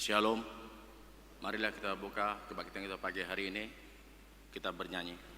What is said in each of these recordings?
Shalom, marilah kita buka kebaktian kita pagi hari ini, kita bernyanyi.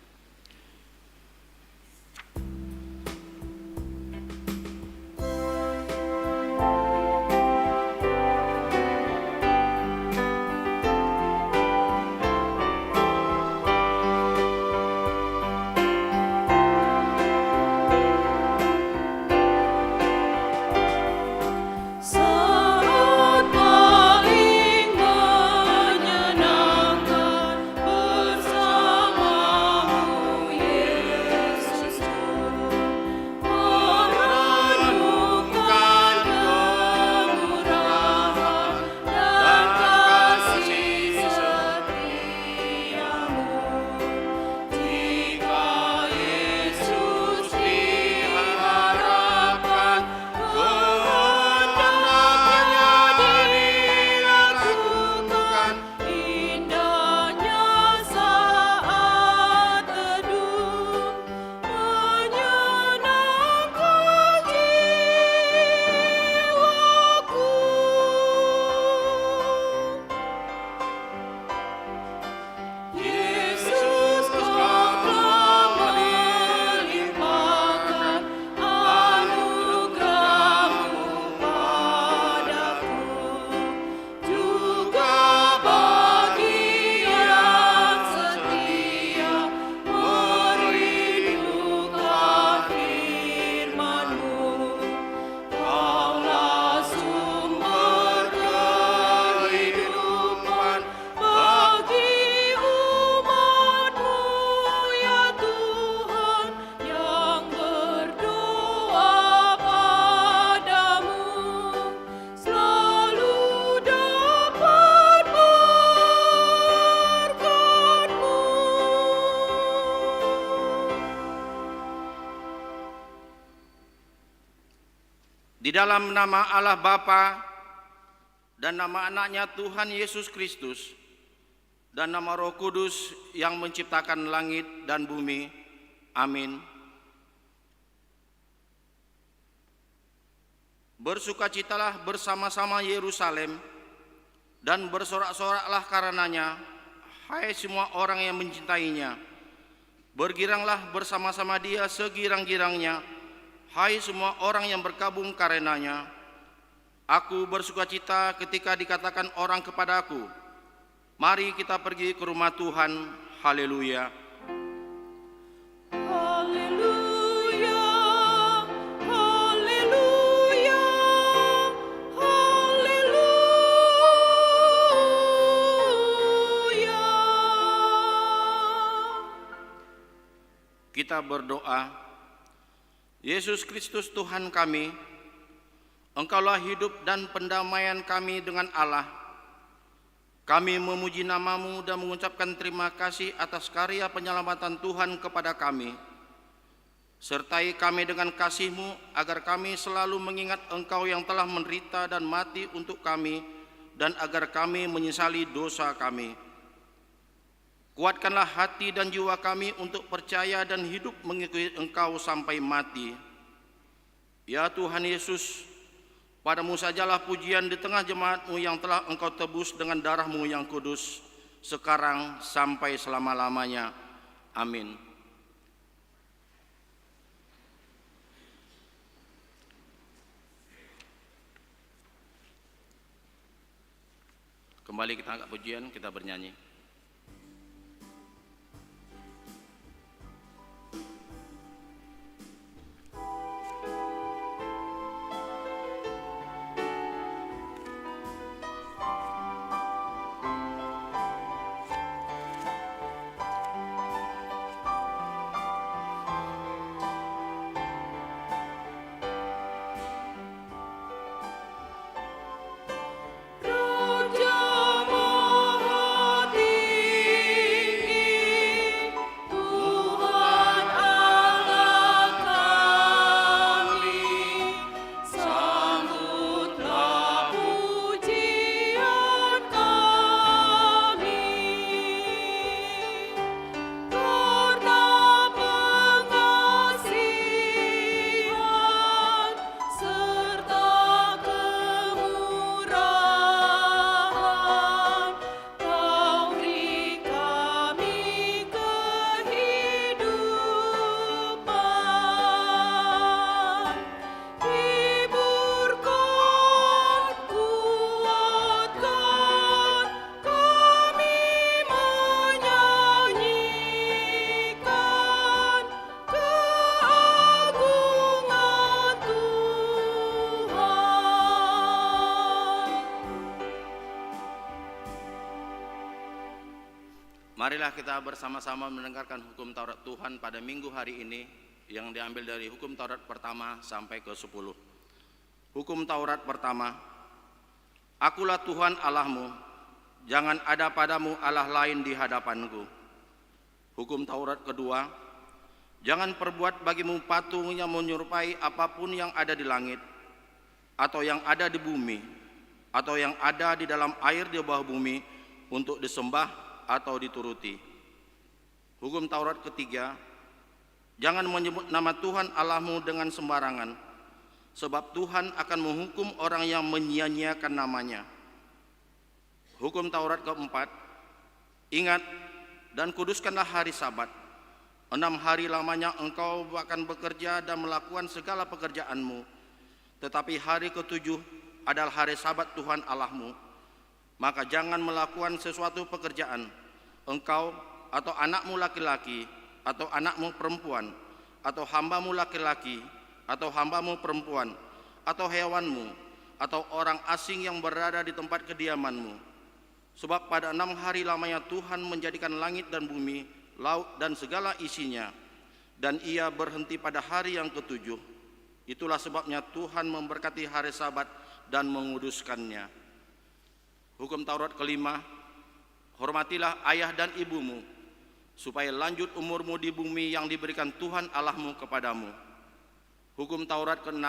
Di dalam nama Allah Bapa dan nama anaknya Tuhan Yesus Kristus dan nama Roh Kudus yang menciptakan langit dan bumi. Amin. Bersukacitalah bersama-sama Yerusalem dan bersorak-soraklah karenanya, hai semua orang yang mencintainya. Bergiranglah bersama-sama dia segirang-girangnya, hai semua orang yang berkabung karenanya. Aku bersukacita ketika dikatakan orang kepadaku, mari kita pergi ke rumah Tuhan. Haleluya. Haleluya, haleluya, haleluya. Kita berdoa. Yesus Kristus Tuhan kami, Engkaulah hidup dan pendamaian kami dengan Allah. Kami memuji nama-Mu dan mengucapkan terima kasih atas karya penyelamatan Tuhan kepada kami. Sertai kami dengan kasih-Mu agar kami selalu mengingat Engkau yang telah menderita dan mati untuk kami, dan agar kami menyesali dosa kami. Kuatkanlah hati dan jiwa kami untuk percaya dan hidup mengikuti Engkau sampai mati. Ya Tuhan Yesus, padamu sajalah pujian di tengah jemaat-Mu yang telah Engkau tebus dengan darah-Mu yang kudus, sekarang sampai selama-lamanya. Amin. Kembali kita angkat pujian, kita bernyanyi. Raja Mahadi Marilah kita bersama-sama mendengarkan hukum Taurat Tuhan pada minggu hari ini yang diambil dari hukum Taurat pertama sampai ke-10. Hukum Taurat pertama, Akulah Tuhan Allahmu, jangan ada padamu Allah lain di hadapanku. Hukum Taurat kedua, jangan perbuat bagimu patung yang menyerupai apapun yang ada di langit, atau yang ada di bumi, atau yang ada di dalam air di bawah bumi untuk disembah atau dituruti. Hukum Taurat ketiga, jangan menyebut nama Tuhan Allahmu dengan sembarangan, sebab Tuhan akan menghukum orang yang menyia-nyiakan namanya. Hukum Taurat keempat, ingat dan kuduskanlah hari Sabat. 6 hari lamanya engkau akan bekerja dan melakukan segala pekerjaanmu, tetapi hari ke-7 adalah hari Sabat Tuhan Allahmu. Maka jangan melakukan sesuatu pekerjaan, engkau atau anakmu laki-laki atau anakmu perempuan, atau hambamu laki-laki atau hambamu perempuan, atau hewanmu, atau orang asing yang berada di tempat kediamanmu. Sebab pada 6 hari lamanya Tuhan menjadikan langit dan bumi, laut dan segala isinya, dan ia berhenti pada hari yang ke-7. Itulah sebabnya Tuhan memberkati hari Sabat dan menguduskannya. Hukum Taurat kelima, hormatilah ayah dan ibumu, supaya lanjut umurmu di bumi yang diberikan Tuhan Allahmu kepadamu. Hukum Taurat ke-6,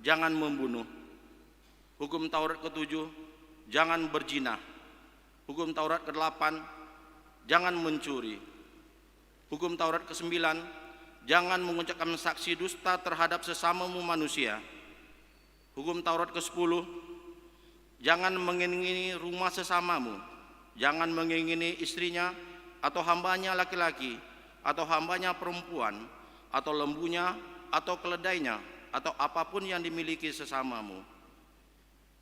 jangan membunuh. Hukum Taurat ke-7, jangan berzina. Hukum Taurat ke-8, jangan mencuri. Hukum Taurat ke-9, jangan mengucapkan saksi dusta terhadap sesamamu manusia. Hukum Taurat ke-10, jangan mengingini rumah sesamamu, jangan mengingini istrinya atau hambanya laki-laki atau hambanya perempuan atau lembunya atau keledainya atau apapun yang dimiliki sesamamu.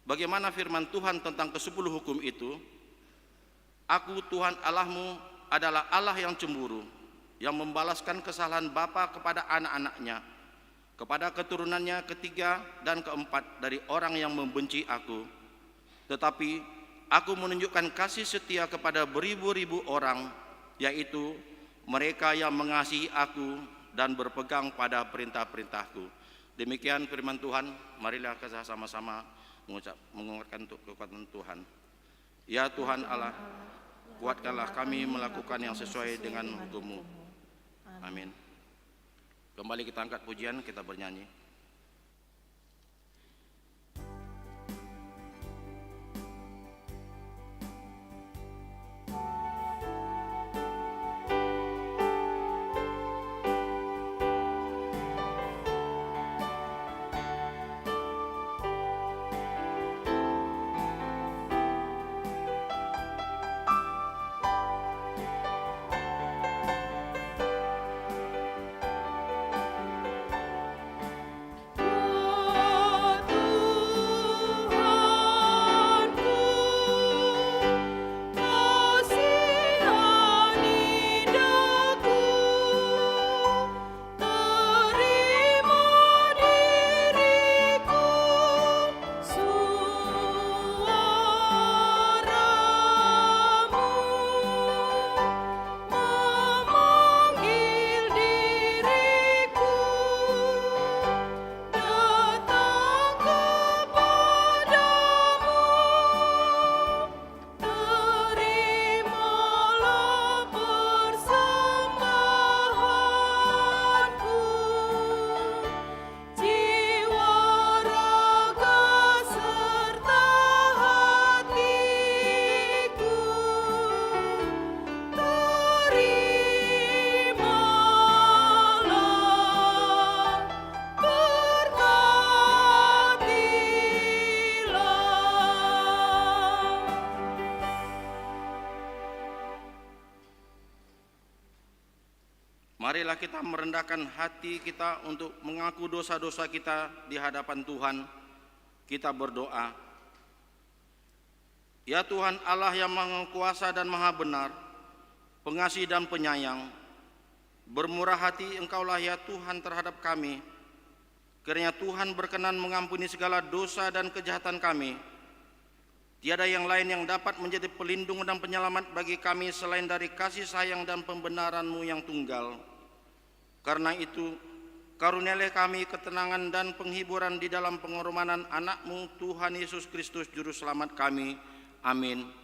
Bagaimana firman Tuhan tentang ke-10 hukum itu? Aku Tuhan Allahmu adalah Allah yang cemburu, yang membalaskan kesalahan bapa kepada anak-anaknya, kepada keturunannya ketiga dan keempat dari orang yang membenci aku. Tetapi aku menunjukkan kasih setia kepada beribu-ribu orang, yaitu mereka yang mengasihi aku dan berpegang pada perintah-perintahku. Demikian firman Tuhan. Marilah kita sama-sama mengucapkan untuk kekuatan Tuhan. Ya Tuhan Allah, kuatkanlah kami melakukan yang sesuai dengan hukum-Mu. Amin. Kembali kita angkat pujian, kita bernyanyi. Marilah kita merendahkan hati kita untuk mengaku dosa-dosa kita di hadapan Tuhan. Kita berdoa. Ya Tuhan Allah yang Maha Kuasa dan Maha Benar, pengasih dan penyayang, bermurah hati Engkaulah ya Tuhan terhadap kami. Kiranya Tuhan berkenan mengampuni segala dosa dan kejahatan kami. Tiada yang lain yang dapat menjadi pelindung dan penyelamat bagi kami selain dari kasih sayang dan pembenaran-Mu yang tunggal. Karena itu, karunialah kami ketenangan dan penghiburan di dalam pengorbanan anak-Mu, Tuhan Yesus Kristus, Juru Selamat kami. Amin.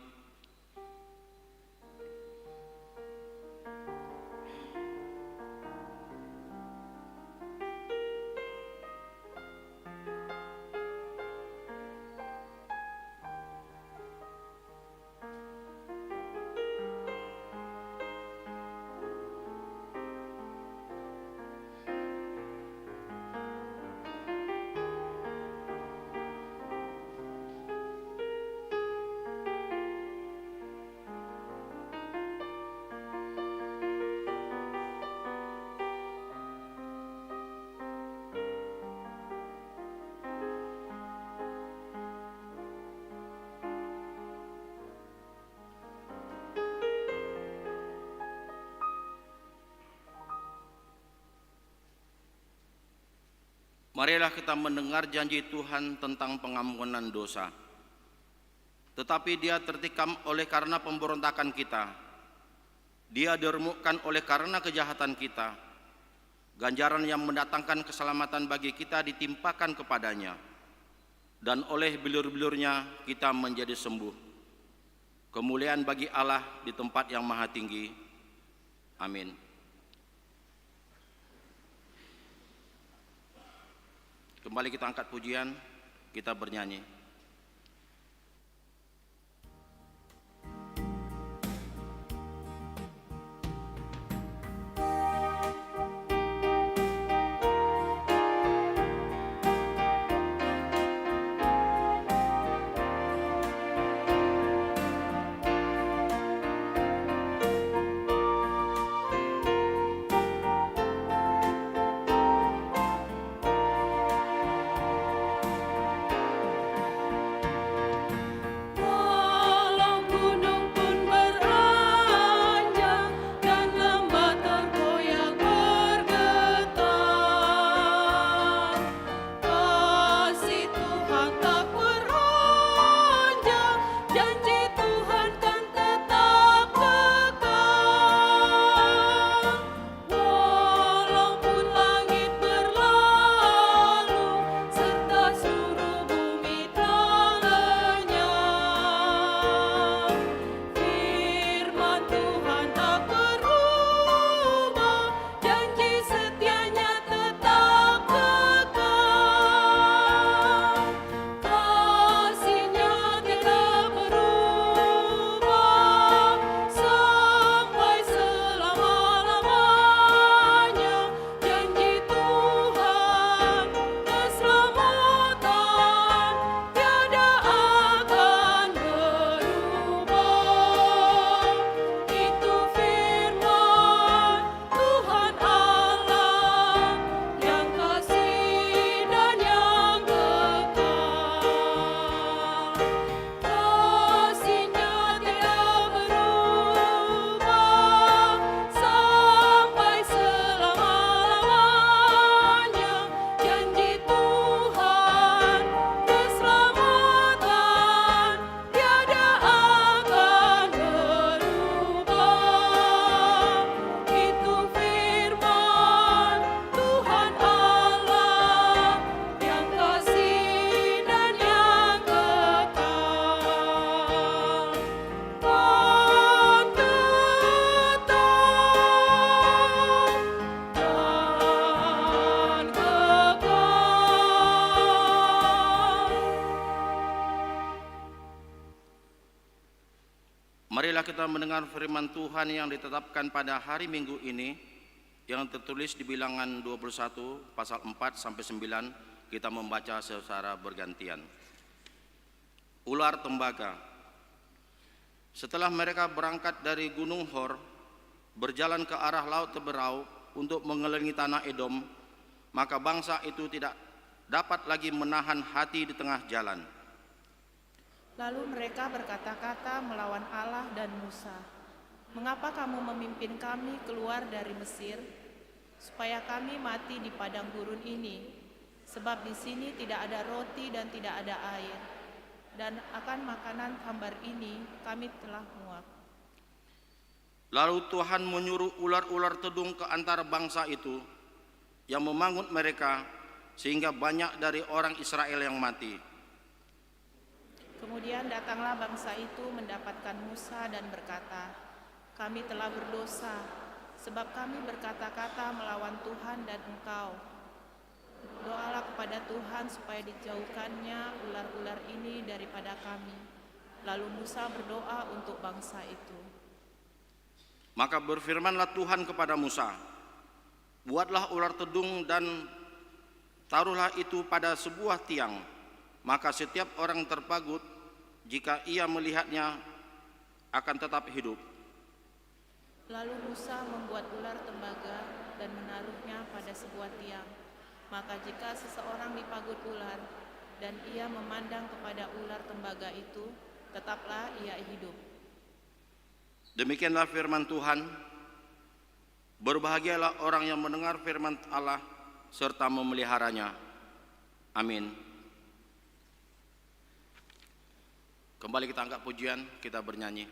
Marilah kita mendengar janji Tuhan tentang pengampunan dosa. Tetapi Dia tertikam oleh karena pemberontakan kita. Dia diremukkan oleh karena kejahatan kita. Ganjaran yang mendatangkan keselamatan bagi kita ditimpakan kepadanya. Dan oleh bilur-bilurnya kita menjadi sembuh. Kemuliaan bagi Allah di tempat yang maha tinggi. Amin. Kembali kita angkat pujian, kita bernyanyi. Marilah kita mendengar firman Tuhan yang ditetapkan pada hari Minggu ini yang tertulis di Bilangan 21 pasal 4 sampai 9. Kita membaca secara bergantian. Ular tembaga. Setelah mereka berangkat dari Gunung Hor, berjalan ke arah Laut Teberau untuk mengelilingi tanah Edom, maka bangsa itu tidak dapat lagi menahan hati di tengah jalan. Lalu mereka berkata-kata melawan Allah dan Musa, "Mengapa kamu memimpin kami keluar dari Mesir, supaya kami mati di padang gurun ini? Sebab di sini tidak ada roti dan tidak ada air. dan akan makanan hambar ini kami telah muak. Lalu Tuhan menyuruh ular-ular tedung ke antara bangsa itu yang memangut mereka, sehingga banyak dari orang Israel yang mati. Kemudian datanglah bangsa itu mendapatkan Musa dan berkata, "Kami telah berdosa, sebab kami berkata-kata melawan Tuhan dan engkau. Doalah kepada Tuhan supaya dijauhkannya ular-ular ini daripada kami." Lalu Musa berdoa untuk bangsa itu. Maka berfirmanlah Tuhan kepada Musa, "Buatlah ular tedung dan taruhlah itu pada sebuah tiang. Maka setiap orang terpagut, jika ia melihatnya, akan tetap hidup." Lalu Musa membuat ular tembaga dan menaruhnya pada sebuah tiang. Maka jika seseorang dipagut ular dan ia memandang kepada ular tembaga itu, tetaplah ia hidup. Demikianlah firman Tuhan. Berbahagialah orang yang mendengar firman Allah serta memeliharanya. Amin. Kembali kita angkat pujian, kita bernyanyi.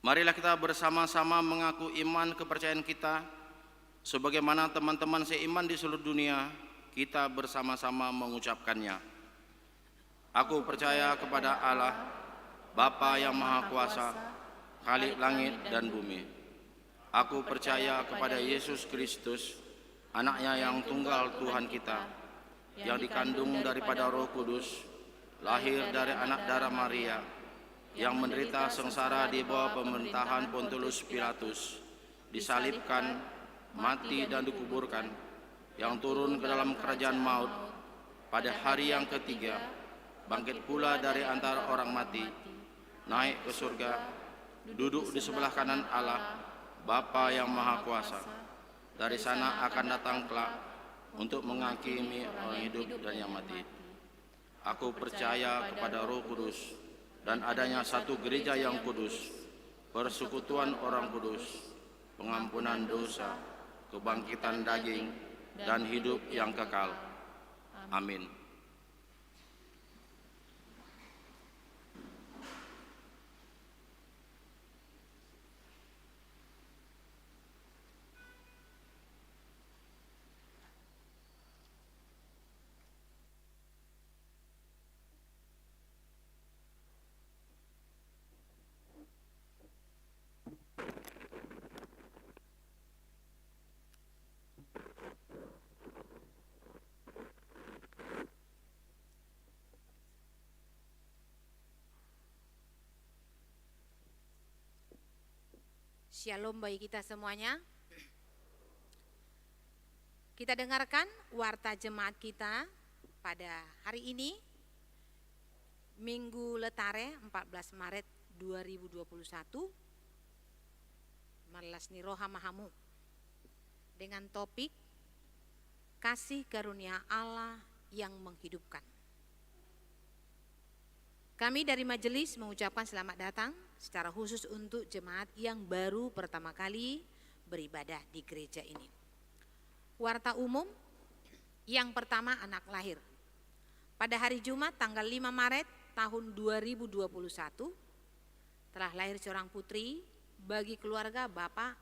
Marilah kita bersama-sama mengaku iman kepercayaan kita, sebagaimana teman-teman seiman di seluruh dunia, kita bersama-sama mengucapkannya. Aku percaya kepada Allah, Bapa yang Maha Kuasa, Khalik langit dan bumi. Aku percaya kepada Yesus Kristus, Anaknya yang tunggal Tuhan kita, yang dikandung daripada Roh Kudus, lahir dari anak darah Maria, yang menderita sengsara di bawah pemerintahan Pontius Pilatus, disalibkan, mati dan dikuburkan, yang turun ke dalam kerajaan maut, pada hari yang ketiga, bangkit pula dari antara orang mati, naik ke surga, duduk di sebelah kanan Allah, Bapa yang Maha Kuasa. Dari sana akan datang kelak untuk menghakimi orang hidup dan yang mati. Aku percaya kepada Roh Kudus, dan adanya satu gereja yang kudus, persekutuan orang kudus, pengampunan dosa, kebangkitan daging, dan hidup yang kekal. Amin. Shalom bagi kita semuanya. Kita dengarkan warta jemaat kita pada hari ini, Minggu Letare 14 Maret 2021, Marlasni Roha Mahamu, dengan topik Kasih Karunia Allah yang menghidupkan. Kami dari majelis mengucapkan selamat datang secara khusus untuk jemaat yang baru pertama kali beribadah di gereja ini. Warta umum yang pertama, anak lahir. Pada hari Jumat tanggal 5 Maret tahun 2021 telah lahir seorang putri bagi keluarga Bapak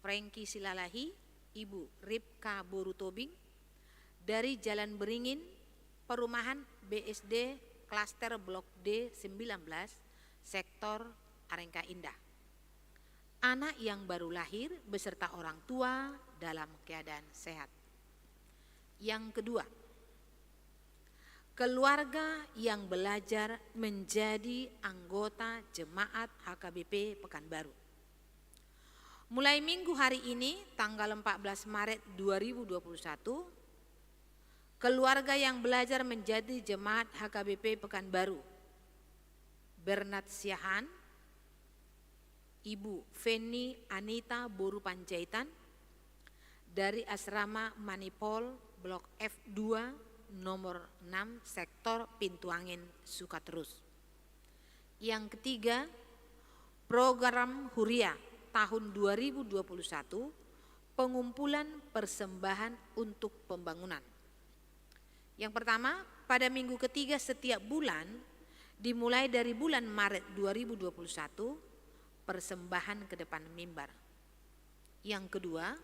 Franky Silalahi, Ibu Ripka Borutobing dari Jalan Beringin, Perumahan BSD Klaster Blok D 19, Sektor Arengka Indah. anak yang baru lahir beserta orang tua dalam keadaan sehat. Yang kedua, keluarga yang belajar menjadi anggota jemaat HKBP Pekanbaru. Mulai minggu hari ini tanggal 14 Maret 2021, keluarga yang belajar menjadi jemaat HKBP Pekanbaru, Bernard Siahan, Ibu Feni Anita Boru Panjaitan dari Asrama Manipol Blok F2 nomor 6 Sektor Pintu Angin Sukaterus. Yang ketiga, program Huria tahun 2021, pengumpulan persembahan untuk pembangunan. Yang pertama, pada minggu ketiga setiap bulan, dimulai dari bulan Maret 2021, persembahan ke depan mimbar. Yang kedua,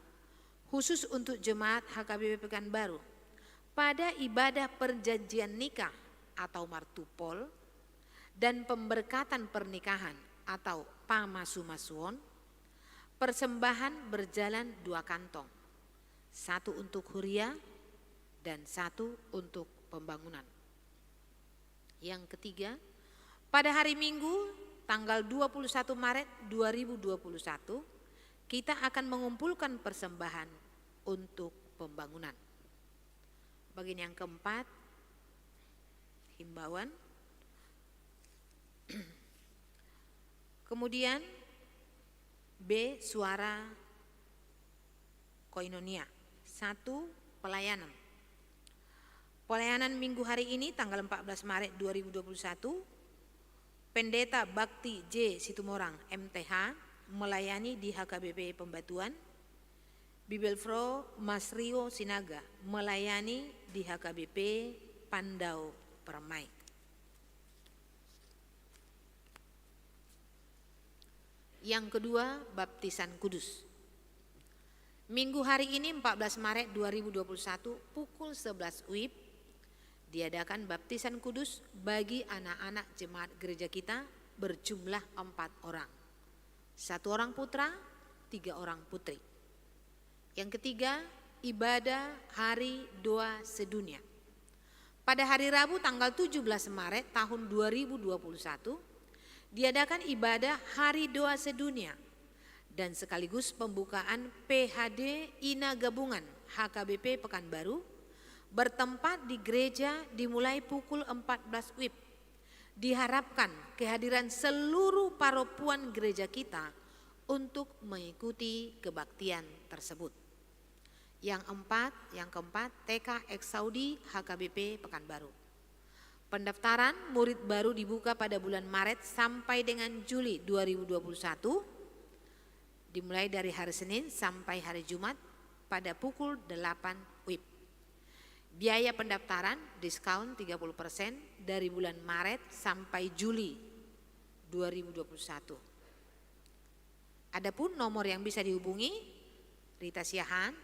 khusus untuk jemaat HKBP Pekanbaru, pada ibadah perjanjian nikah atau martupol dan pemberkatan pernikahan atau pamasumasuon, persembahan berjalan 2 kantong, 1 untuk huria dan 1 untuk pembangunan. Yang ketiga, pada hari Minggu tanggal 21 Maret 2021, kita akan mengumpulkan persembahan untuk pembangunan. Bagian yang keempat, himbauan. Kemudian B, suara koinonia. 1, pelayanan. Pelayanan minggu hari ini tanggal 14 Maret 2021, Pendeta Bakti J. Situmorang MTH melayani di HKBP Pembatuan. Bibelfro Mas Rio Sinaga melayani di HKBP Pandau Permai. Yang kedua, baptisan kudus. Minggu hari ini 14 Maret 2021 pukul 11 WIB diadakan baptisan kudus bagi anak-anak jemaat gereja kita berjumlah 4 orang. 1 orang putra, 3 orang putri. Yang ketiga, ibadah hari doa sedunia. Pada hari Rabu tanggal 17 Maret tahun 2021 diadakan ibadah hari doa sedunia dan sekaligus pembukaan PHD Ina Gabungan HKBP Pekanbaru bertempat di gereja dimulai pukul 14 WIB. Diharapkan kehadiran seluruh paropuan gereja kita untuk mengikuti kebaktian tersebut. Yang keempat, TK Ex Saudi HKBP Pekanbaru. Pendaftaran murid baru dibuka pada bulan Maret sampai dengan Juli 2021, dimulai dari hari Senin sampai hari Jumat pada pukul 8 WIB. Biaya pendaftaran diskon 30% dari bulan Maret sampai Juli 2021. Adapun nomor yang bisa dihubungi, Rita Siahan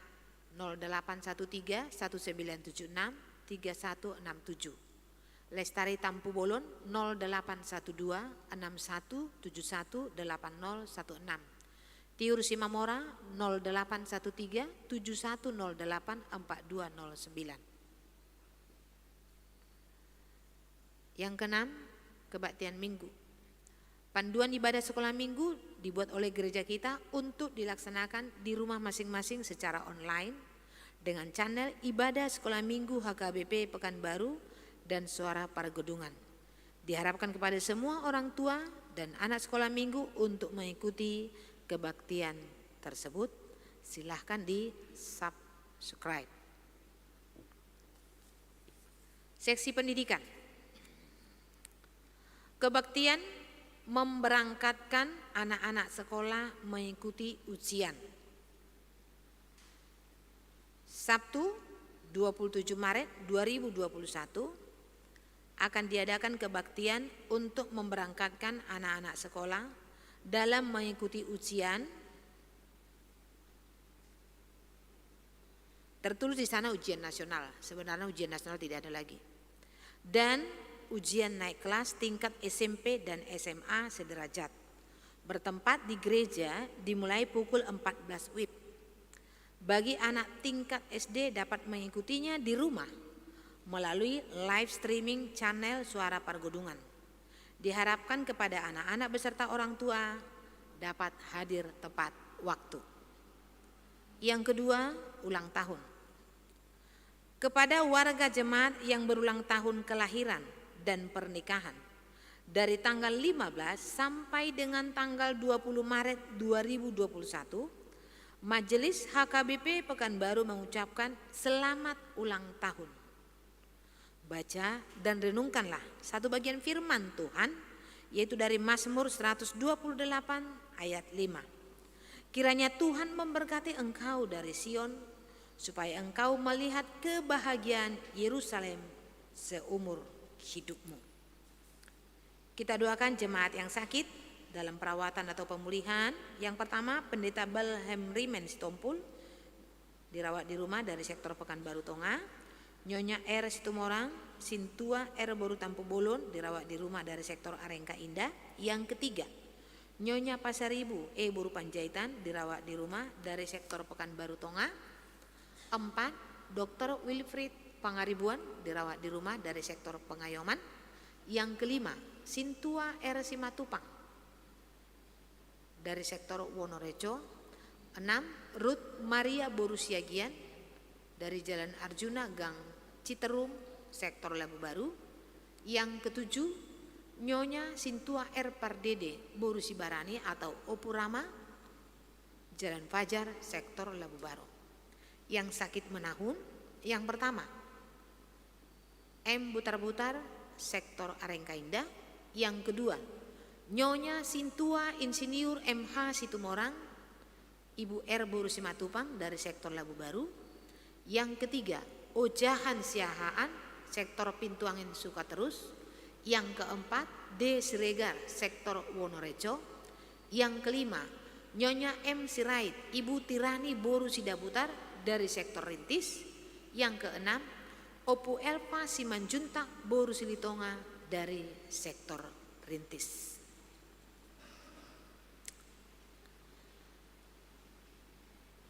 0813 1976 3167, Lestari Tampu Bolon 0812 6171 8016, Tiur Simamora 0813 7108 4209. Yang keenam, kebaktian minggu. Panduan ibadah sekolah minggu dibuat oleh gereja kita untuk dilaksanakan di rumah masing-masing secara online dengan channel ibadah sekolah minggu HKBP Pekanbaru dan suara Pargedungan. Diharapkan kepada semua orang tua dan anak sekolah minggu untuk mengikuti kebaktian tersebut. Silahkan di subscribe. Seksi pendidikan. Kebaktian memberangkatkan anak-anak sekolah mengikuti ujian. Sabtu 27 Maret 2021 akan diadakan kebaktian untuk memberangkatkan anak-anak sekolah dalam mengikuti ujian. Tertulis di sana ujian nasional, sebenarnya ujian nasional tidak ada lagi. Dan ujian naik kelas tingkat SMP dan SMA sederajat. bertempat di gereja dimulai pukul 14 WIB. Bagi anak tingkat SD dapat mengikutinya di rumah melalui live streaming channel Suara Pargodungan. Diharapkan kepada anak-anak beserta orang tua dapat hadir tepat waktu. Yang kedua, ulang tahun. Kepada warga jemaat yang berulang tahun kelahiran dan pernikahan dari tanggal 15 sampai dengan tanggal 20 Maret 2021, Majelis HKBP Pekanbaru mengucapkan selamat ulang tahun. Baca dan renungkanlah satu bagian firman Tuhan, yaitu dari Mazmur 128 ayat 5. Kiranya Tuhan memberkati engkau dari Sion, supaya engkau melihat kebahagiaan Yerusalem seumur hidupmu. Kita doakan jemaat yang sakit dalam perawatan atau pemulihan. Yang pertama, Pendeta Belhem Rimen Sitompul dirawat di rumah dari sektor Pekanbaru Tonga. Nyonya R Situmorang Sintua R Boru Tampu Bolon dirawat di rumah dari sektor Arengka Indah. Yang ketiga, Nyonya Pasaribu E Boru Panjaitan dirawat di rumah dari sektor Pekanbaru Tonga. 4, Dr. Wilfried Pangaribuan dirawat di rumah dari sektor Pengayoman. Yang kelima, Sintua R Simatupang dari sektor Wonorejo. 6, Ruth Maria Borusiagian dari Jalan Arjuna Gang Citerum sektor Labu Baru. Yang ketujuh, Nyonya Sintua R Pardede Borusibarani atau Opurama Jalan Fajar sektor Labu Baru. Yang sakit menahun, yang pertama M Butar-Butar sektor Arengka Indah. Yang kedua, Nyonya Sintua Insinyur MH Situmorang Ibu R Boru Simatupang dari sektor Labu Baru. Yang ketiga, Ojahan Siahaan sektor Pintu Angin Sukaterus. Yang keempat, D Siregar sektor Wonorejo. Yang kelima, Nyonya M Sirait Ibu Tirani Boru Sidabutar dari sektor Rintis. Yang keenam, Opu Elva Simanjuntak Boru Silitonga dari sektor Rintis.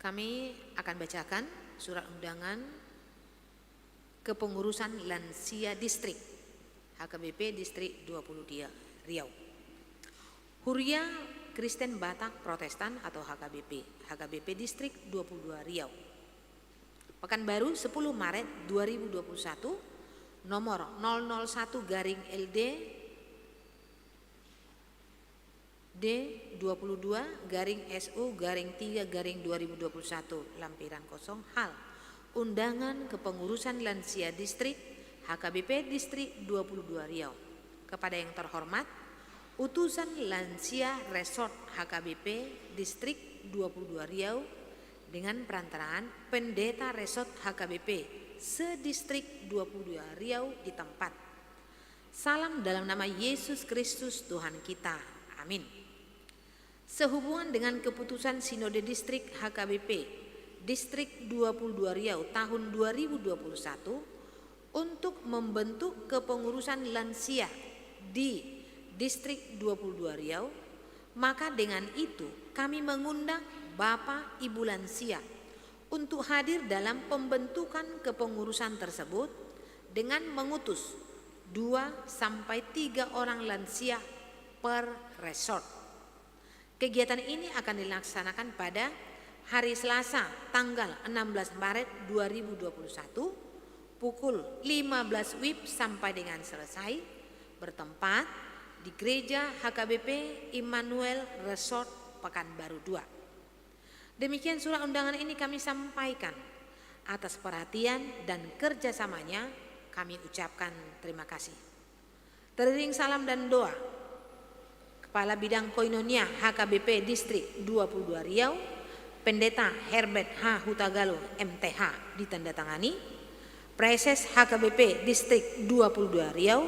Kami akan bacakan surat undangan kepengurusan lansia distrik HKBP distrik 20 Riau. Huria Kristen Batak Protestan atau HKBP distrik 22 Riau. Pekanbaru 10 Maret 2021 nomor 001/LD D22/SU/3/2021 lampiran kosong hal undangan kepengurusan lansia distrik HKBP distrik 22 Riau. Kepada yang terhormat utusan lansia resort HKBP distrik 22 Riau dengan perantaraan pendeta resort HKBP sedistrik 22 Riau di tempat. Salam dalam nama Yesus Kristus Tuhan kita. Amin. Sehubungan dengan keputusan Sinode Distrik HKBP Distrik 22 Riau tahun 2021 untuk membentuk kepengurusan lansia di Distrik 22 Riau, maka dengan itu kami mengundang Bapak Ibu lansia untuk hadir dalam pembentukan kepengurusan tersebut dengan mengutus 2-3 orang lansia per resort. Kegiatan ini akan dilaksanakan pada hari Selasa tanggal 16 Maret 2021 pukul 15 WIB sampai dengan selesai, bertempat di Gereja HKBP Immanuel Resort Pekanbaru 2. Demikian surat undangan ini kami sampaikan. Atas perhatian dan kerjasamanya kami ucapkan terima kasih. Teriring salam dan doa Kepala Bidang Koinonia HKBP Distrik 22 Riau, Pendeta Herbert H. Hutagalo MTH ditandatangani. Preses HKBP Distrik 22 Riau,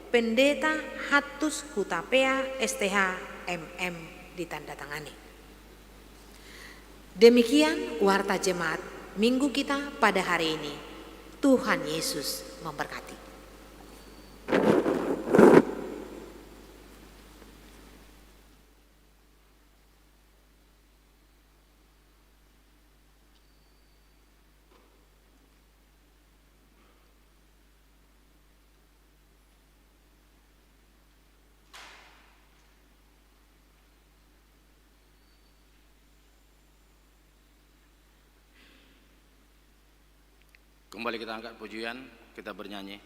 Pendeta Hatus Hutapea STH MM ditandatangani. Demikian warta jemaat minggu kita pada hari ini. Tuhan Yesus memberkati. Kembali kita angkat pujian, kita bernyanyi.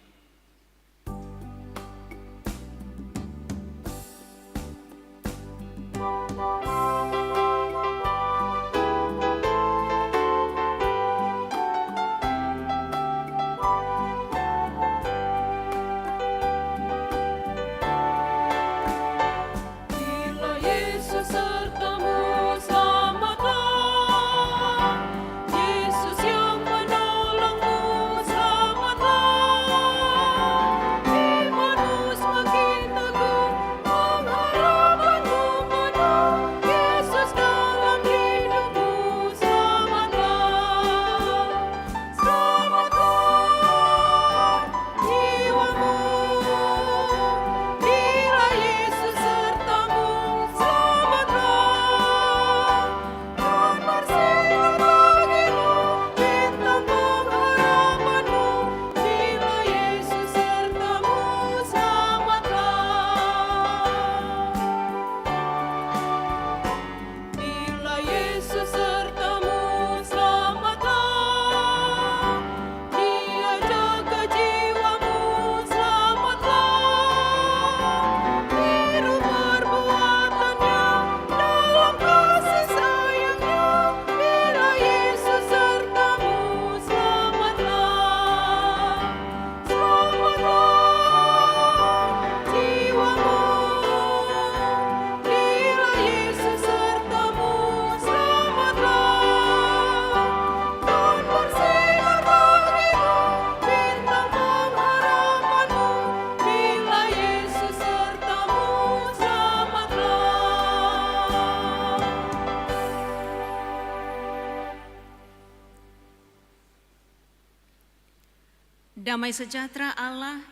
Damai sejahtera Allah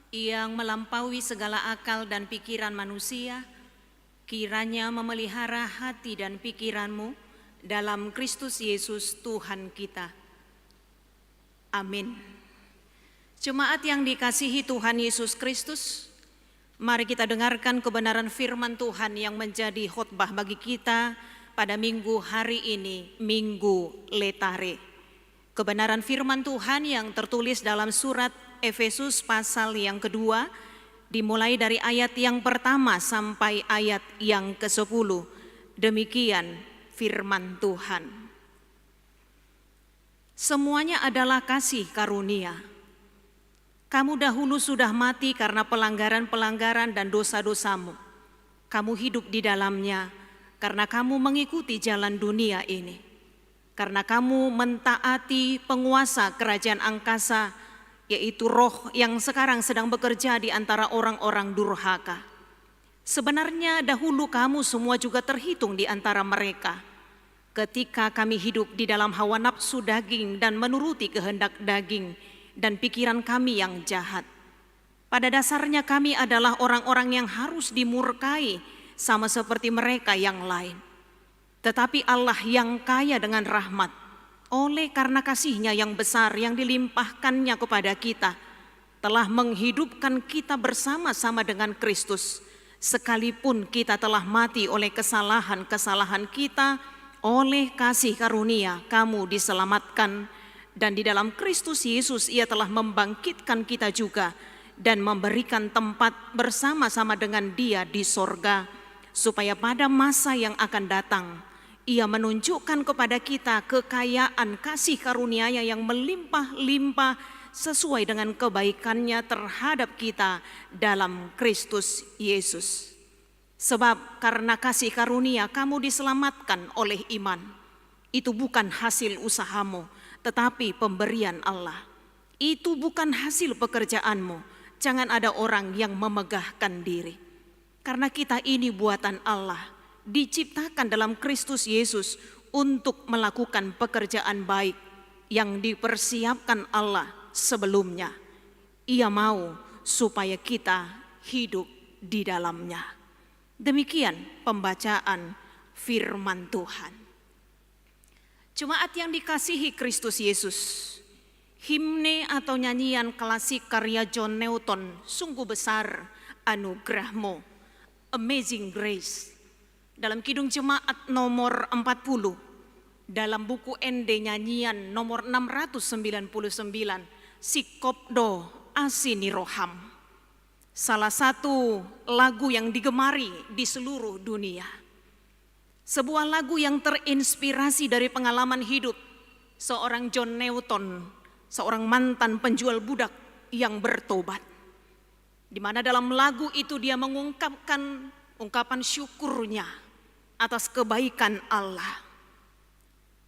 yang melampaui segala akal dan pikiran manusia, kiranya memelihara hati dan pikiranmu dalam Kristus Yesus Tuhan kita. Amin. Jemaat yang dikasihi Tuhan Yesus Kristus, mari kita dengarkan kebenaran firman Tuhan yang menjadi khotbah bagi kita pada minggu hari ini, Minggu Letare. Kebenaran firman Tuhan yang tertulis dalam surat Efesus pasal yang kedua, dimulai dari ayat yang pertama sampai ayat yang ke-10. Demikian firman Tuhan. Semuanya adalah kasih karunia. Kamu dahulu sudah mati karena pelanggaran-pelanggaran dan dosa-dosamu. Kamu hidup di dalamnya karena kamu mengikuti jalan dunia ini. Karena kamu mentaati penguasa kerajaan angkasa, yaitu roh yang sekarang sedang bekerja di antara orang-orang durhaka. Sebenarnya dahulu kamu semua juga terhitung di antara mereka. Ketika kami hidup di dalam hawa nafsu daging dan menuruti kehendak daging dan pikiran kami yang jahat. Pada dasarnya kami adalah orang-orang yang harus dimurkai sama seperti mereka yang lain. Tetapi Allah yang kaya dengan rahmat, oleh karena kasih-Nya yang besar yang dilimpahkan-Nya kepada kita, telah menghidupkan kita bersama-sama dengan Kristus. Sekalipun kita telah mati oleh kesalahan-kesalahan kita, oleh kasih karunia kamu diselamatkan. Dan di dalam Kristus Yesus Ia telah membangkitkan kita juga dan memberikan tempat bersama-sama dengan Dia di sorga, supaya pada masa yang akan datang, Ia menunjukkan kepada kita kekayaan kasih karunia-Nya yang melimpah-limpah sesuai dengan kebaikan-Nya terhadap kita dalam Kristus Yesus. Sebab karena kasih karunia kamu diselamatkan oleh iman. Itu bukan hasil usahamu, tetapi pemberian Allah. Itu bukan hasil pekerjaanmu. Jangan ada orang yang memegahkan diri. Karena kita ini buatan Allah, diciptakan dalam Kristus Yesus untuk melakukan pekerjaan baik yang dipersiapkan Allah sebelumnya. Ia mau supaya kita hidup di dalamnya. Demikian pembacaan firman Tuhan. Jemaat yang dikasihi Kristus Yesus, himne atau nyanyian klasik karya John Newton, Sungguh Besar Anugerahmu, Amazing Grace, dalam Kidung Jemaat nomor 40, dalam buku Ende Nyanyian nomor 699, Sikopdo Asiniroham, salah satu lagu yang digemari di seluruh dunia. Sebuah lagu yang terinspirasi dari pengalaman hidup seorang John Newton, seorang mantan penjual budak yang bertobat. Di mana dalam lagu itu dia mengungkapkan ungkapan syukurnya atas kebaikan Allah.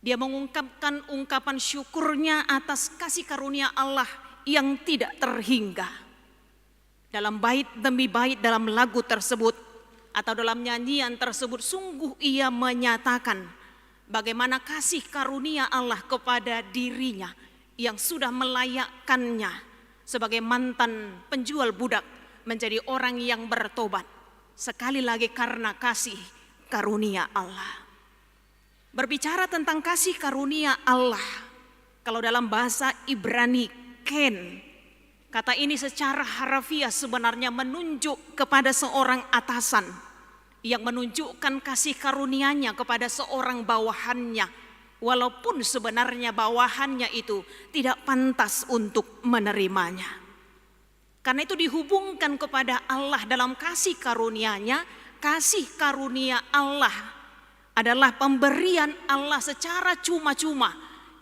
Dia mengungkapkan ungkapan syukurnya atas kasih karunia Allah yang tidak terhingga. Dalam bait demi bait dalam lagu tersebut atau dalam nyanyian tersebut, sungguh ia menyatakan bagaimana kasih karunia Allah kepada dirinya yang sudah melayakkannya sebagai mantan penjual budak menjadi orang yang bertobat. Sekali lagi karena kasih karunia Allah. Berbicara tentang kasih karunia Allah, kalau dalam bahasa Ibrani ken, kata ini secara harafiah sebenarnya menunjuk kepada seorang atasan yang menunjukkan kasih karunia-Nya kepada seorang bawahannya, walaupun sebenarnya bawahannya itu tidak pantas untuk menerimanya. Karena itu dihubungkan kepada Allah dalam kasih karunia-Nya. Kasih karunia Allah adalah pemberian Allah secara cuma-cuma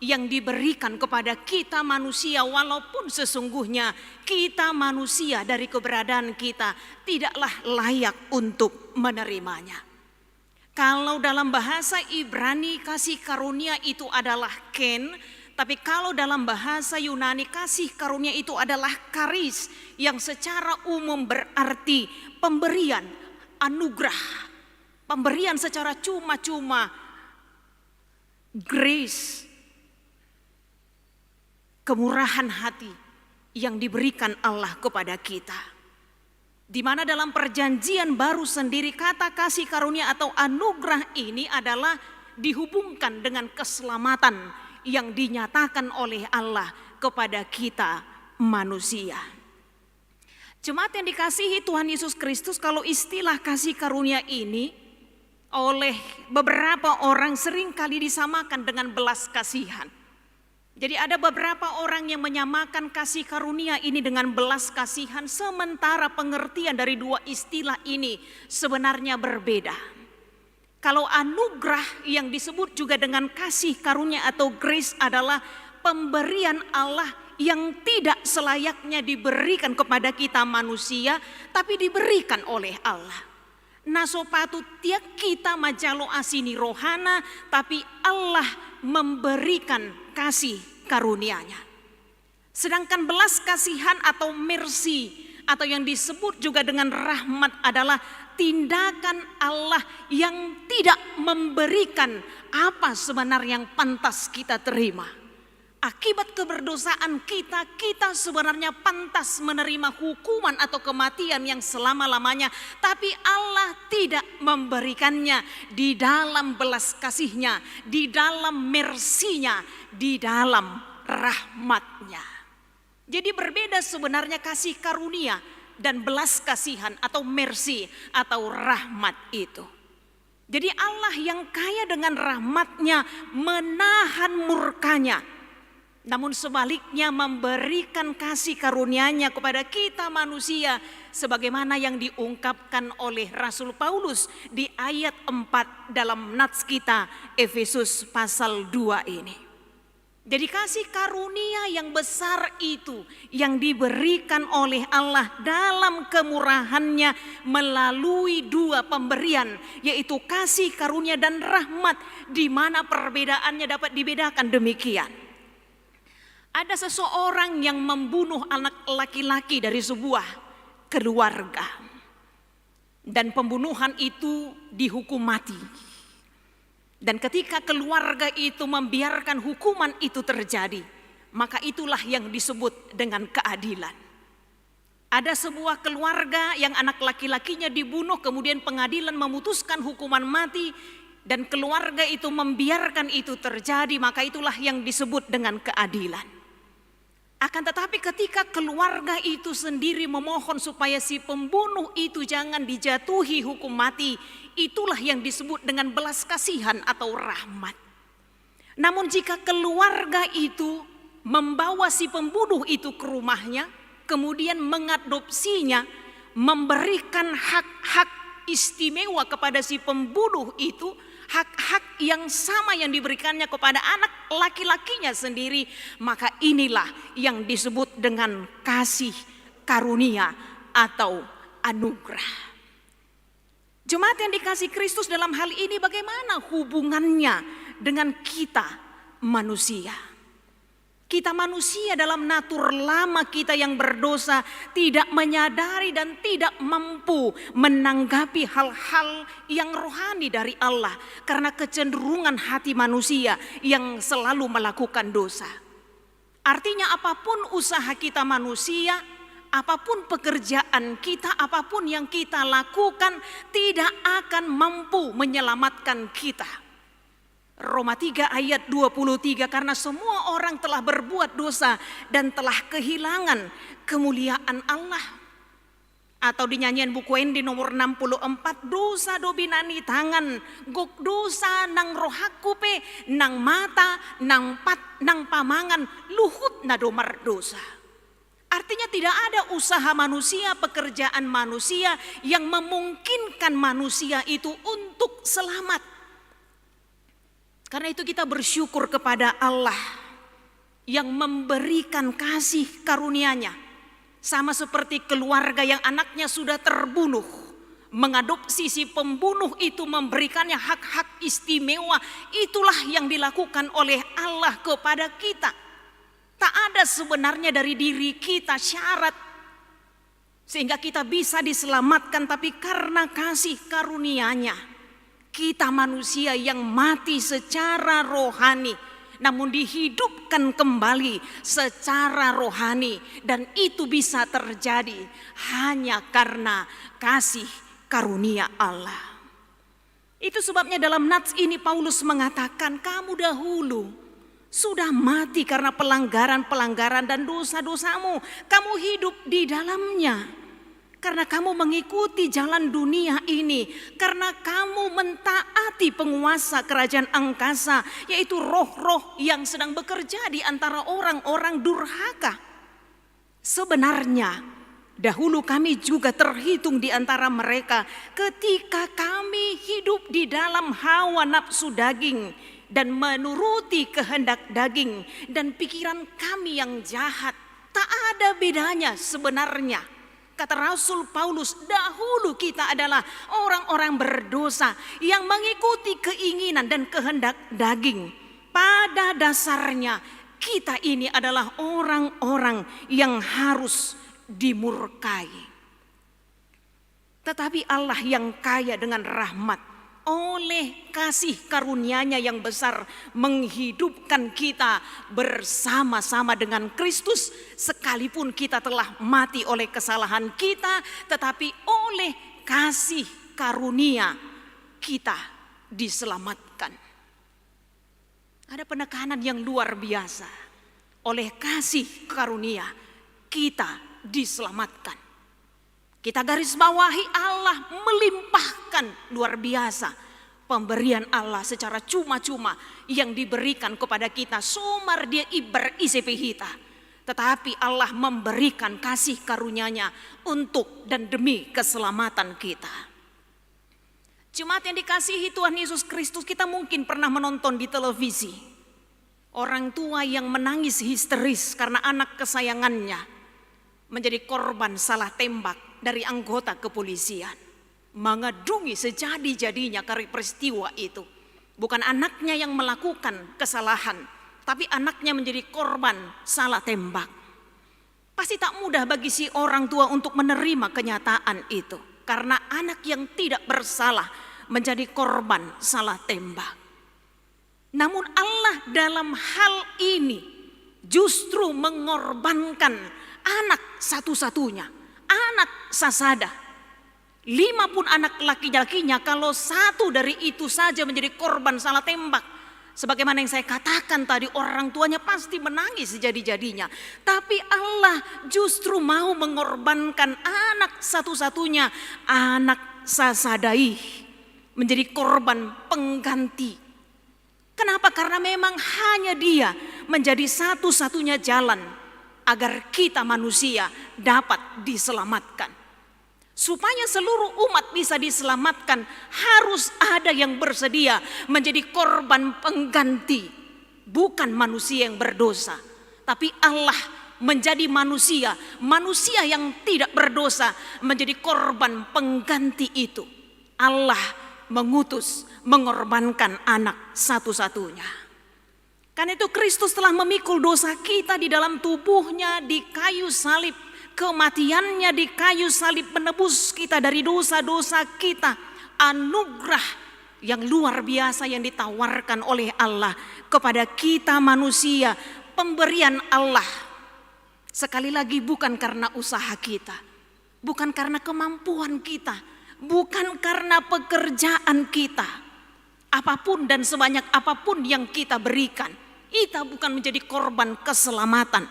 yang diberikan kepada kita manusia, walaupun sesungguhnya kita manusia dari keberadaan kita tidaklah layak untuk menerimanya. Kalau dalam bahasa Ibrani kasih karunia itu adalah ken, tapi kalau dalam bahasa Yunani kasih karunia itu adalah karis, yang secara umum berarti pemberian, anugerah, pemberian secara cuma-cuma, grace, kemurahan hati yang diberikan Allah kepada kita. Di mana dalam perjanjian baru sendiri kata kasih karunia atau anugerah ini adalah dihubungkan dengan keselamatan yang dinyatakan oleh Allah kepada kita manusia. Jemaat yang dikasihi Tuhan Yesus Kristus, kalau istilah kasih karunia ini oleh beberapa orang seringkali disamakan dengan belas kasihan. Jadi ada beberapa orang yang menyamakan kasih karunia ini dengan belas kasihan, sementara pengertian dari dua istilah ini sebenarnya berbeda. Kalau anugerah yang disebut juga dengan kasih karunia atau grace adalah pemberian Allah yang tidak selayaknya diberikan kepada kita manusia, tapi diberikan oleh Allah. Nasopatu tiak kita majalo asini rohana, tapi Allah memberikan kasih karunia-Nya. Sedangkan belas kasihan atau mercy atau yang disebut juga dengan rahmat adalah tindakan Allah yang tidak memberikan apa sebenarnya yang pantas kita terima. Akibat keberdosaan kita, kita sebenarnya pantas menerima hukuman atau kematian yang selama-lamanya. Tapi Allah tidak memberikannya di dalam belas kasih-Nya, di dalam mercy-Nya, di dalam rahmat-Nya. Jadi berbeda sebenarnya kasih karunia dan belas kasihan atau mercy atau rahmat itu. Jadi Allah yang kaya dengan rahmat-Nya menahan murkanya, namun sebaliknya memberikan kasih karunia-Nya kepada kita manusia sebagaimana yang diungkapkan oleh Rasul Paulus di ayat 4 dalam nats kita Efesus pasal 2 ini. Jadi kasih karunia yang besar itu yang diberikan oleh Allah dalam kemurahan-Nya melalui dua pemberian, yaitu kasih karunia dan rahmat, di mana perbedaannya dapat dibedakan demikian. Ada seseorang yang membunuh anak laki-laki dari sebuah keluarga, dan pembunuhan itu dihukum mati. Dan ketika keluarga itu membiarkan hukuman itu terjadi, maka itulah yang disebut dengan keadilan. Ada sebuah keluarga yang anak laki-lakinya dibunuh, kemudian pengadilan memutuskan hukuman mati, dan keluarga itu membiarkan itu terjadi, maka itulah yang disebut dengan keadilan. Akan tetapi ketika keluarga itu sendiri memohon supaya si pembunuh itu jangan dijatuhi hukum mati, itulah yang disebut dengan belas kasihan atau rahmat. Namun jika keluarga itu membawa si pembunuh itu ke rumahnya, kemudian mengadopsinya, memberikan hak-hak istimewa kepada si pembunuh itu, hak-hak yang sama yang diberikannya kepada anak laki-lakinya sendiri, maka inilah yang disebut dengan kasih karunia atau anugerah. Jemaat yang dikasihi Kristus, dalam hal ini bagaimana hubungannya dengan kita manusia? Kita manusia dalam natur lama kita yang berdosa tidak menyadari dan tidak mampu menanggapi hal-hal yang rohani dari Allah karena kecenderungan hati manusia yang selalu melakukan dosa. Artinya apapun usaha kita manusia, apapun pekerjaan kita, apapun yang kita lakukan tidak akan mampu menyelamatkan kita. Roma 3 ayat 23, karena semua orang telah berbuat dosa dan telah kehilangan kemuliaan Allah. Atau di nyanyian buku Endi nomor 64, dosa dobinani tangan, gok dosa nang rohaku pe, nang mata, nang pamangan, luhut na domar dosa. Artinya tidak ada usaha manusia, pekerjaan manusia yang memungkinkan manusia itu untuk selamat. Karena itu kita bersyukur kepada Allah yang memberikan kasih karunia-Nya. Sama seperti keluarga yang anaknya sudah terbunuh, mengadopsi si pembunuh itu, memberikannya hak-hak istimewa. Itulah yang dilakukan oleh Allah kepada kita. Tak ada sebenarnya dari diri kita syarat sehingga kita bisa diselamatkan, tapi karena kasih karunia-Nya kita manusia yang mati secara rohani namun dihidupkan kembali secara rohani, dan itu bisa terjadi hanya karena kasih karunia Allah. Itu sebabnya dalam nats ini Paulus mengatakan, kamu dahulu sudah mati karena pelanggaran-pelanggaran dan dosa-dosamu. Kamu hidup di dalamnya karena kamu mengikuti jalan dunia ini, karena kamu mentaati penguasa kerajaan angkasa, yaitu roh-roh yang sedang bekerja di antara orang-orang durhaka. Sebenarnya dahulu kami juga terhitung di antara mereka ketika kami hidup di dalam hawa nafsu daging dan menuruti kehendak daging dan pikiran kami yang jahat. Tak ada bedanya sebenarnya. Kata Rasul Paulus, dahulu kita adalah orang-orang berdosa yang mengikuti keinginan dan kehendak daging. Pada dasarnya kita ini adalah orang-orang yang harus dimurkai. Tetapi Allah yang kaya dengan rahmat, oleh kasih karunia-Nya yang besar menghidupkan kita bersama-sama dengan Kristus, sekalipun kita telah mati oleh kesalahan kita, tetapi oleh kasih karunia kita diselamatkan. Ada penekanan yang luar biasa. Oleh kasih karunia kita diselamatkan. Kita garis bawahi, Allah melimpahkan luar biasa pemberian Allah secara cuma-cuma yang diberikan kepada kita. Somar dia ibar isepehita. Tetapi Allah memberikan kasih karunia-Nya untuk dan demi keselamatan kita. Jemaat yang dikasihi Tuhan Yesus Kristus, kita mungkin pernah menonton di televisi orang tua yang menangis histeris karena anak kesayangannya menjadi korban salah tembak dari anggota kepolisian. Mengedungi sejadi-jadinya karena peristiwa itu. Bukan anaknya yang melakukan kesalahan, tapi anaknya menjadi korban salah tembak. Pasti tak mudah bagi si orang tua untuk menerima kenyataan itu, karena anak yang tidak bersalah menjadi korban salah tembak. Namun Allah dalam hal ini justru mengorbankan anak satu-satunya, anak sasada. 5 pun anak laki-lakinya, kalau satu dari itu saja menjadi korban salah tembak, sebagaimana yang saya katakan tadi, orang tuanya pasti menangis sejadi-jadinya. Tapi Allah justru mau mengorbankan anak satu-satunya, anak sasadai, menjadi korban pengganti Kenapa? Karena memang hanya Dia menjadi satu-satunya jalan agar kita manusia dapat diselamatkan. Supaya seluruh umat bisa diselamatkan, harus ada yang bersedia menjadi korban pengganti. Bukan manusia yang berdosa, tapi Allah menjadi manusia yang tidak berdosa menjadi korban pengganti itu. Allah mengutus, mengorbankan anak satu-satunya. Karena itu Kristus telah memikul dosa kita di dalam tubuhnya di kayu salib. Kematiannya di kayu salib menebus kita dari dosa-dosa kita. Anugerah yang luar biasa yang ditawarkan oleh Allah kepada kita manusia. Pemberian Allah. Sekali lagi bukan karena usaha kita. Bukan karena kemampuan kita. Bukan karena pekerjaan kita. Apapun dan sebanyak apapun yang kita berikan, kita bukan menjadi korban keselamatan.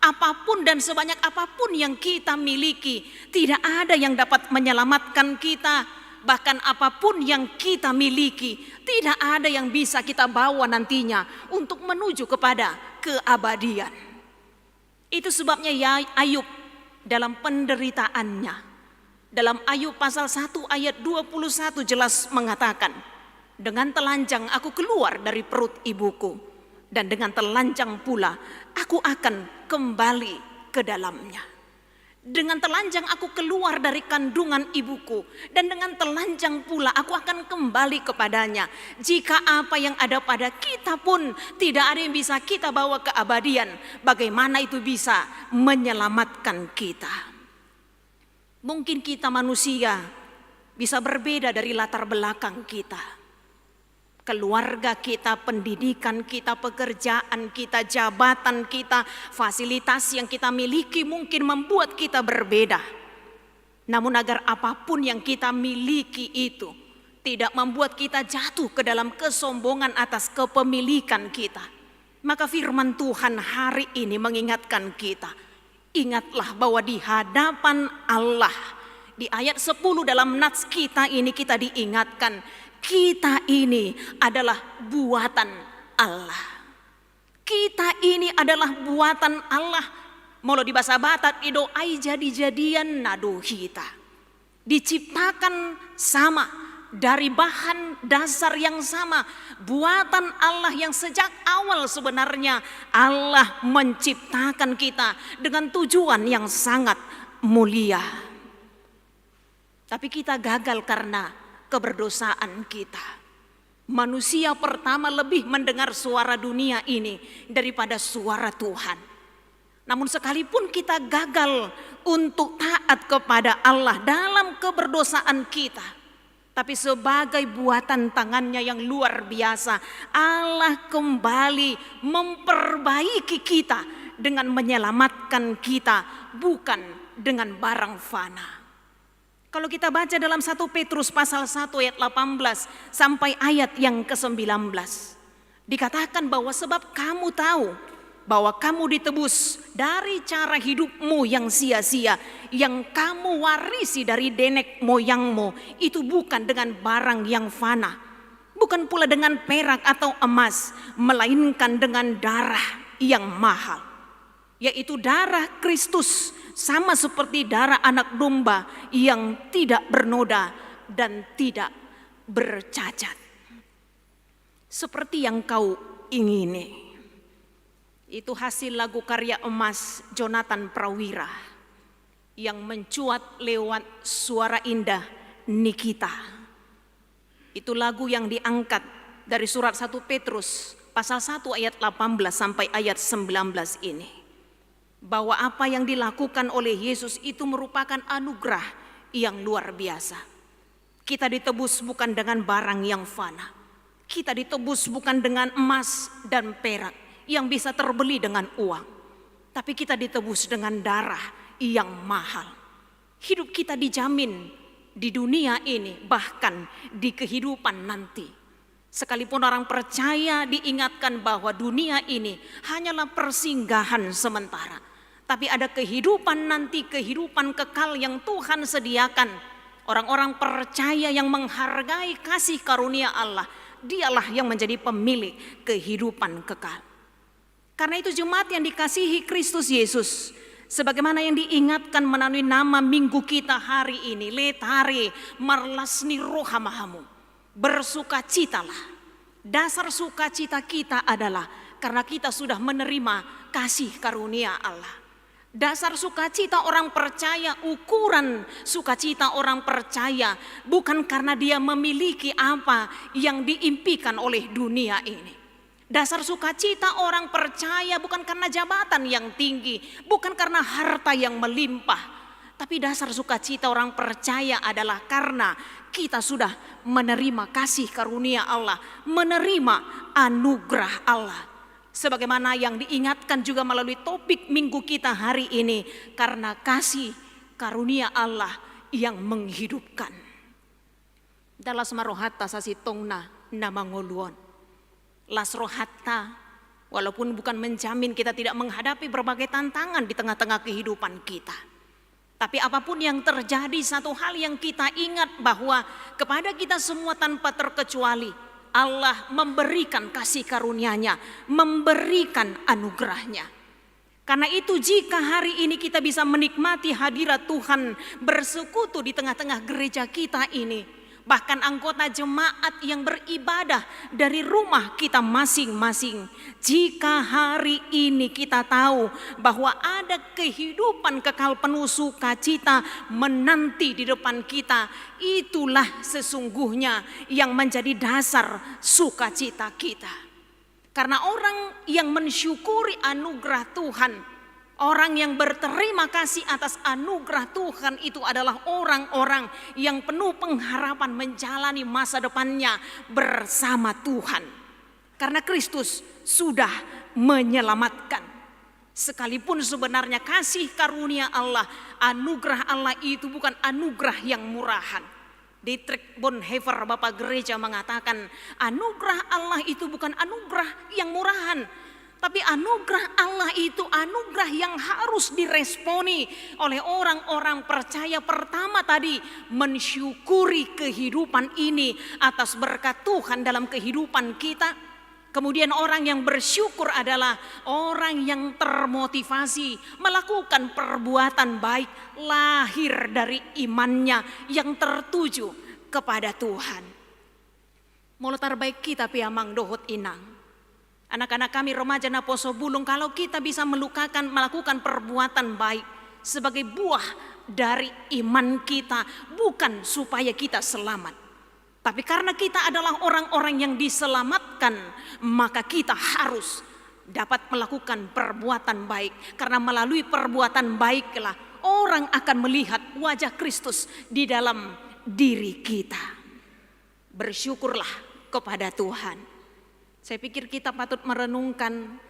Apapun dan sebanyak apapun yang kita miliki, tidak ada yang dapat menyelamatkan kita. Bahkan apapun yang kita miliki, tidak ada yang bisa kita bawa nantinya untuk menuju kepada keabadian. Itu sebabnya Ayub dalam penderitaannya, dalam Ayub pasal 1 ayat 21 jelas mengatakan, dengan telanjang aku keluar dari perut ibuku, dan dengan telanjang pula aku akan kembali ke dalamnya. Dengan telanjang aku keluar dari kandungan ibuku, dan dengan telanjang pula aku akan kembali kepadanya. Jika apa yang ada pada kita pun tidak ada yang bisa kita bawa ke abadian, bagaimana itu bisa menyelamatkan kita? Mungkin kita manusia bisa berbeda dari latar belakang kita. Keluarga kita, pendidikan kita, pekerjaan kita, jabatan kita, fasilitas yang kita miliki mungkin membuat kita berbeda. Namun agar apapun yang kita miliki itu tidak membuat kita jatuh ke dalam kesombongan atas kepemilikan kita, maka firman Tuhan hari ini mengingatkan kita. Ingatlah bahwa di hadapan Allah, di ayat 10 dalam nats kita ini kita diingatkan, kita ini adalah buatan Allah. Kita ini adalah buatan Allah. Molo di bahasa Batak ido ai jadi-jadian nado kita. Diciptakan sama, dari bahan dasar yang sama. Buatan Allah yang sejak awal sebenarnya Allah menciptakan kita dengan tujuan yang sangat mulia. Tapi kita gagal karena keberdosaan kita. Manusia pertama lebih mendengar suara dunia ini daripada suara Tuhan. Namun sekalipun kita gagal untuk taat kepada Allah dalam keberdosaan kita, tapi sebagai buatan tangannya yang luar biasa, Allah kembali memperbaiki kita dengan menyelamatkan kita, bukan dengan barang fana. Kalau kita baca dalam 1 Petrus pasal 1 ayat 18 sampai ayat yang ke-19. Dikatakan bahwa sebab kamu tahu bahwa kamu ditebus dari cara hidupmu yang sia-sia, yang kamu warisi dari nenek moyangmu, itu bukan dengan barang yang fana, bukan pula dengan perak atau emas, melainkan dengan darah yang mahal, yaitu darah Kristus, sama seperti darah anak domba yang tidak bernoda dan tidak bercacat. Seperti yang kau ingini. Itu hasil lagu karya emas Jonathan Prawira yang mencuat lewat suara indah Nikita. Itu lagu yang diangkat dari surat 1 Petrus pasal 1 ayat 18 sampai ayat 19 ini. Bahwa apa yang dilakukan oleh Yesus itu merupakan anugerah yang luar biasa. Kita ditebus bukan dengan barang yang fana. Kita ditebus bukan dengan emas dan perak yang bisa terbeli dengan uang. Tapi kita ditebus dengan darah yang mahal. Hidup kita dijamin di dunia ini, bahkan di kehidupan nanti. Sekalipun orang percaya diingatkan bahwa dunia ini hanyalah persinggahan sementara, tapi ada kehidupan nanti, kehidupan kekal yang Tuhan sediakan. Orang-orang percaya yang menghargai kasih karunia Allah Dialah yang menjadi pemilik kehidupan kekal. Karena itu jemaat yang dikasihi Kristus Yesus, sebagaimana yang diingatkan melalui nama minggu kita hari ini, letare marlasni rohamahamu, bersukacitalah. Dasar sukacita kita adalah karena kita sudah menerima kasih karunia Allah. Dasar sukacita orang percaya, ukuran sukacita orang percaya bukan karena dia memiliki apa yang diimpikan oleh dunia ini. Dasar sukacita orang percaya bukan karena jabatan yang tinggi, bukan karena harta yang melimpah, tapi dasar sukacita orang percaya adalah karena kita sudah menerima kasih karunia Allah, menerima anugerah Allah. Sebagaimana yang diingatkan juga melalui topik minggu kita hari ini, karena kasih karunia Allah yang menghidupkan. Dalas marohatta sasitongna namangoluon. Las rohatta, walaupun bukan menjamin kita tidak menghadapi berbagai tantangan di tengah-tengah kehidupan kita. Tapi apapun yang terjadi, satu hal yang kita ingat bahwa kepada kita semua tanpa terkecuali Allah memberikan kasih karunia-Nya, memberikan anugerahnya. Karena itu jika hari ini kita bisa menikmati hadirat Tuhan bersekutu di tengah-tengah gereja kita ini, bahkan anggota jemaat yang beribadah dari rumah kita masing-masing, jika hari ini kita tahu bahwa ada kehidupan kekal penuh sukacita menanti di depan kita, itulah sesungguhnya yang menjadi dasar sukacita kita. Karena orang yang mensyukuri anugerah Tuhan, orang yang berterima kasih atas anugerah Tuhan itu adalah orang-orang yang penuh pengharapan menjalani masa depannya bersama Tuhan. Karena Kristus sudah menyelamatkan. Sekalipun sebenarnya kasih karunia Allah, anugerah Allah itu bukan anugerah yang murahan. Dietrich Bonhoeffer, Bapak Gereja, mengatakan anugerah Allah itu bukan anugerah yang murahan, tapi anugerah Allah itu anugerah yang harus diresponi oleh orang-orang percaya. Pertama tadi mensyukuri kehidupan ini atas berkat Tuhan dalam kehidupan kita. Kemudian orang yang bersyukur adalah orang yang termotivasi melakukan perbuatan baik lahir dari imannya yang tertuju kepada Tuhan. Molotar baik kita piamang dohot inang. Anak-anak kami remaja na Poso Bulung, kalau kita bisa melakukan perbuatan baik sebagai buah dari iman kita, bukan supaya kita selamat, tapi karena kita adalah orang-orang yang diselamatkan, maka kita harus dapat melakukan perbuatan baik. Karena melalui perbuatan baiklah orang akan melihat wajah Kristus di dalam diri kita. Bersyukurlah kepada Tuhan. Saya pikir kita patut merenungkan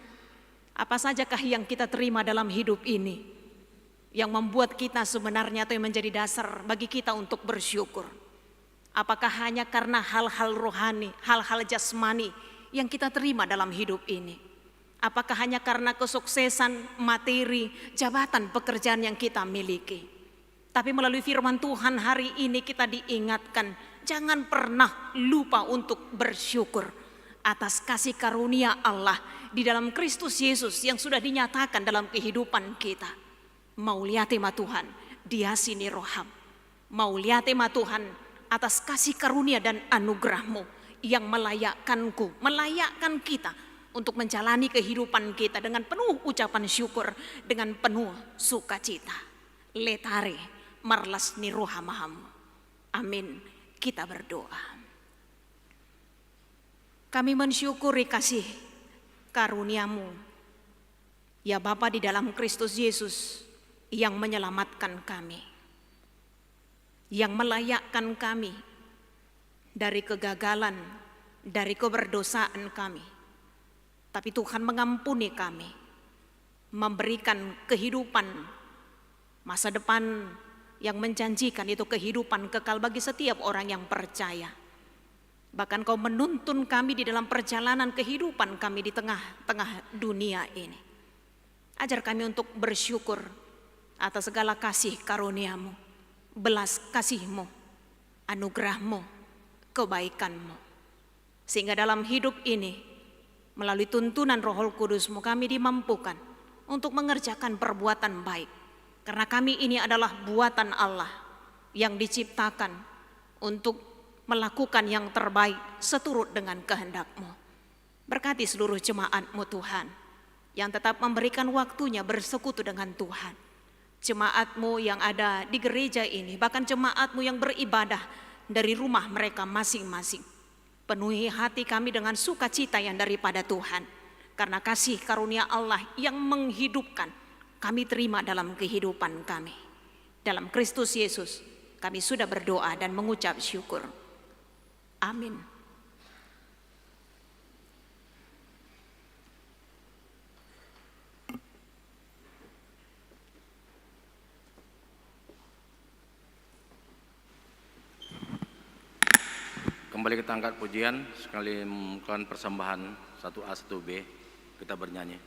apa sajakah yang kita terima dalam hidup ini yang membuat kita sebenarnya atau yang menjadi dasar bagi kita untuk bersyukur. Apakah hanya karena hal-hal rohani, hal-hal jasmani yang kita terima dalam hidup ini? Apakah hanya karena kesuksesan, materi, jabatan, pekerjaan yang kita miliki? Tapi melalui firman Tuhan hari ini kita diingatkan, jangan pernah lupa untuk bersyukur atas kasih karunia Allah di dalam Kristus Yesus yang sudah dinyatakan dalam kehidupan kita. Mauliatema Tuhan, diasini roham. Mauliatema Tuhan, atas kasih karunia dan anugerah-Mu yang melayakkan kita untuk menjalani kehidupan kita dengan penuh ucapan syukur, dengan penuh sukacita. Letare marlasni rohamahamu. Amin. Kita berdoa. Kami mensyukuri kasih karunia-Mu, ya Bapa di dalam Kristus Yesus yang menyelamatkan kami, yang melayakkan kami dari kegagalan, dari keberdosaan kami. Tapi Tuhan mengampuni kami, memberikan kehidupan masa depan yang menjanjikan, itu kehidupan kekal bagi setiap orang yang percaya. Bahkan Kau menuntun kami di dalam perjalanan kehidupan kami di tengah-tengah dunia ini. Ajar kami untuk bersyukur atas segala kasih karunia-Mu, belas kasih-Mu, anugerah-Mu, kebaikan-Mu. Sehingga dalam hidup ini, melalui tuntunan Roh Kudus-Mu kami dimampukan untuk mengerjakan perbuatan baik. Karena kami ini adalah buatan Allah yang diciptakan untuk melakukan yang terbaik seturut dengan kehendak-Mu. Berkati seluruh jemaat-Mu Tuhan, yang tetap memberikan waktunya bersekutu dengan Tuhan. Jemaat-Mu yang ada di gereja ini, bahkan jemaat-Mu yang beribadah dari rumah mereka masing-masing. Penuhi hati kami dengan sukacita yang daripada Tuhan. Karena kasih karunia Allah yang menghidupkan, kami terima dalam kehidupan kami. Dalam Kristus Yesus, kami sudah berdoa dan mengucap syukur. Amin. Kembali kita angkat pujian, sekali melakukan persembahan 1A 1B, kita bernyanyi.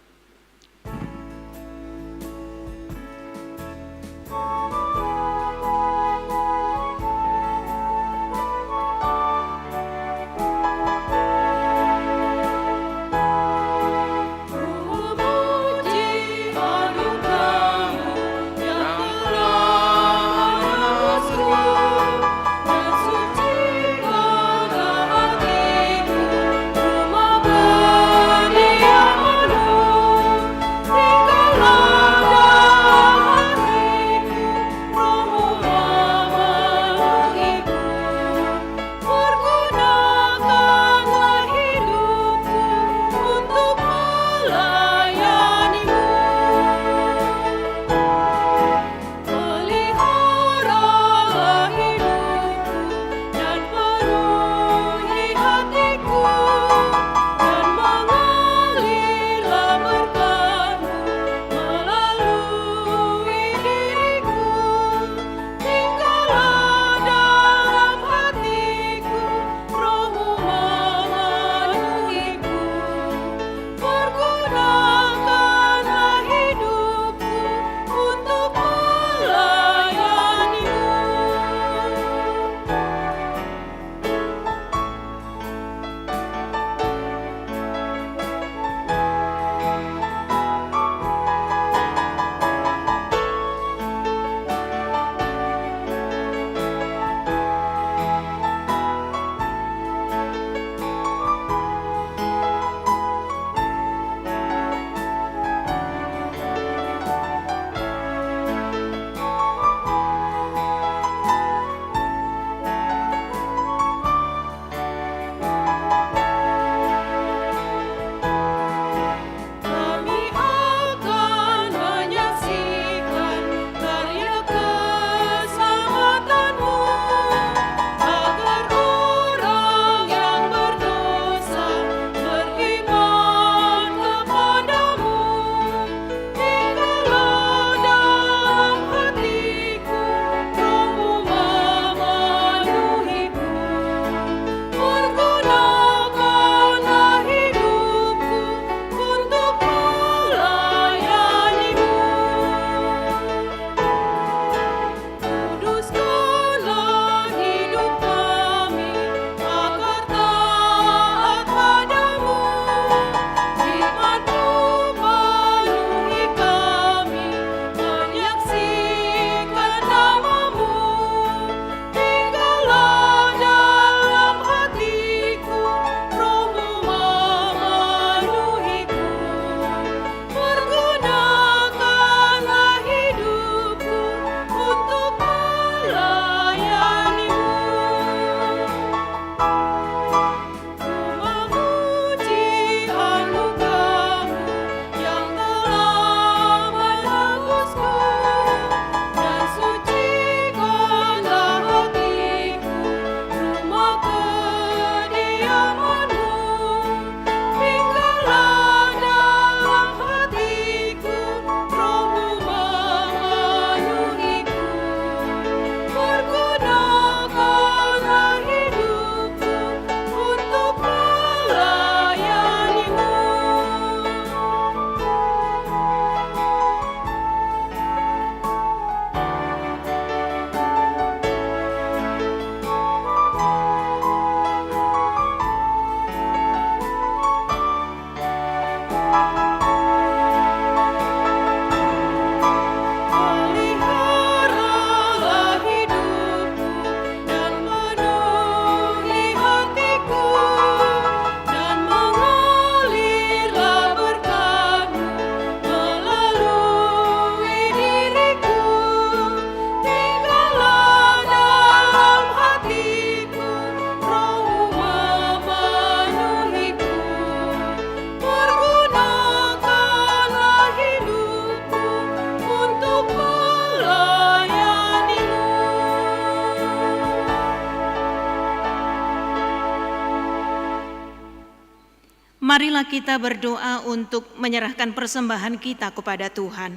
Marilah kita berdoa untuk menyerahkan persembahan kita kepada Tuhan.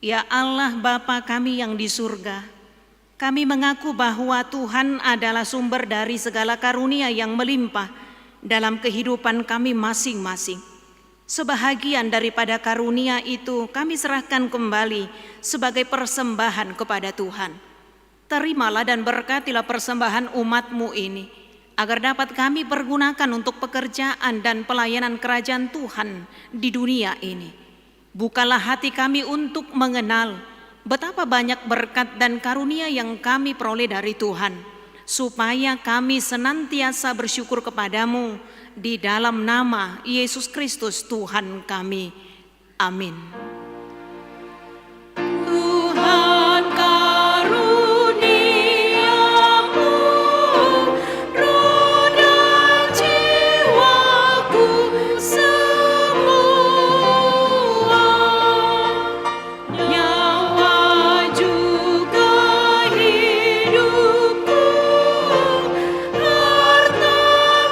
Ya Allah Bapa kami yang di surga, kami mengaku bahwa Tuhan adalah sumber dari segala karunia yang melimpah dalam kehidupan kami masing-masing. Sebahagian daripada karunia itu kami serahkan kembali sebagai persembahan kepada Tuhan. Terimalah dan berkatilah persembahan umat-Mu ini, agar dapat kami pergunakan untuk pekerjaan dan pelayanan kerajaan Tuhan di dunia ini. Bukalah hati kami untuk mengenal betapa banyak berkat dan karunia yang kami peroleh dari Tuhan, supaya kami senantiasa bersyukur kepadamu di dalam nama Yesus Kristus Tuhan kami. Amin. Tuhan karuniamu, roh dan jiwaku semua, nyawa juga hidupku, harta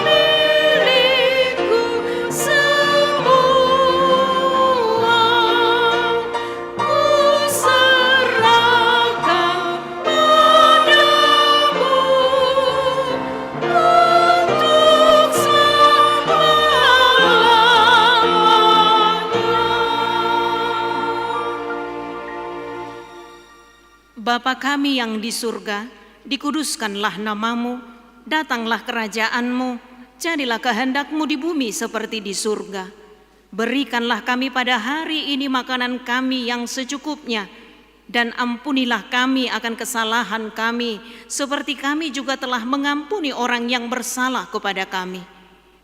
milikku semua, ku serahkan padamu untuk selamanya. Bapa kami yang di surga, dikuduskanlah namamu, datanglah kerajaanmu, jadilah kehendak-Mu di bumi seperti di surga. Berikanlah kami pada hari ini makanan kami yang secukupnya, dan ampunilah kami akan kesalahan kami, seperti kami juga telah mengampuni orang yang bersalah kepada kami.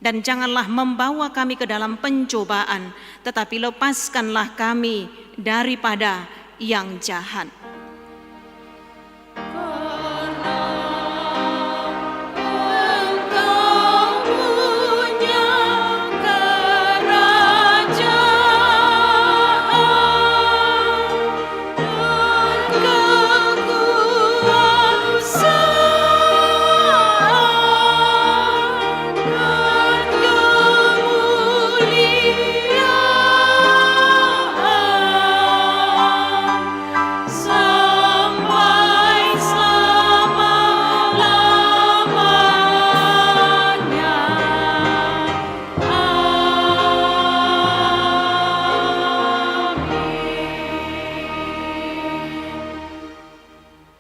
Dan janganlah membawa kami ke dalam pencobaan, tetapi lepaskanlah kami daripada yang jahat.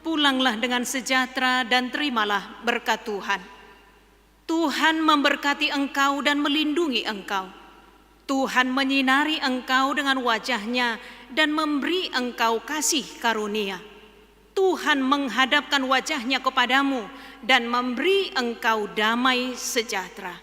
Pulanglah dengan sejahtera dan terimalah berkat Tuhan. Tuhan memberkati engkau dan melindungi engkau. Tuhan menyinari engkau dengan wajah-Nya dan memberi engkau kasih karunia. Tuhan menghadapkan wajah-Nya kepadamu dan memberi engkau damai sejahtera.